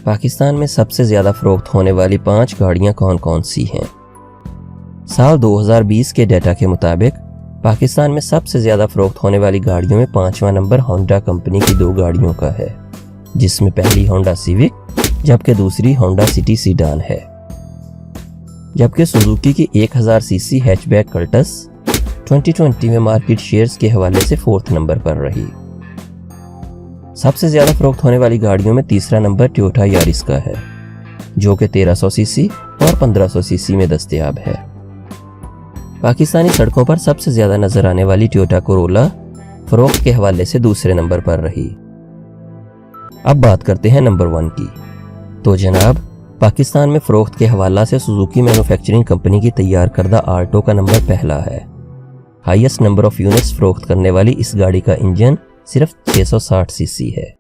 पाकिस्तान में सबसे ज़्यादा फरोख्त होने वाली 5 गाड़ियाँ कौन कौन सी हैं? साल 2020 के डेटा के मुताबिक पाकिस्तान में सबसे ज़्यादा फरोख्त होने वाली गाड़ियों में 5वां नंबर होंडा कंपनी की 2 गाड़ियों का है, जिसमें पहली होंडा सिविक जबकि दूसरी होंडा सिटी सीडान है। जबकि सुजुकी की 1000 सीसी हैचबैक कल्टस 2020 में मार्केट शेयर्स के हवाले से 4th नंबर पर रही। सबसे ज़्यादा फरोख्त होने वाली गाड़ियों में तीसरा नंबर टोयोटा यारिस का है, जो कि 1300 सीसी और 1500 सीसी में दस्तयाब है। पाकिस्तानी सड़कों पर सबसे ज़्यादा नजर आने वाली टोयोटा कोरोला फरोख्त के हवाले से दूसरे नंबर पर रही। अब बात करते हैं नंबर 1 की। तो जनाब, पाकिस्तान में फरोख्त के हवाला से सुजुकी मैन्युफैक्चरिंग कंपनी की तैयार करदा आल्टो का नंबर पहला है। हाईएस्ट नंबर ऑफ यूनिट्स फरोख्त करने वाली इस गाड़ी का इंजन सिर्फ 660 सीसी है।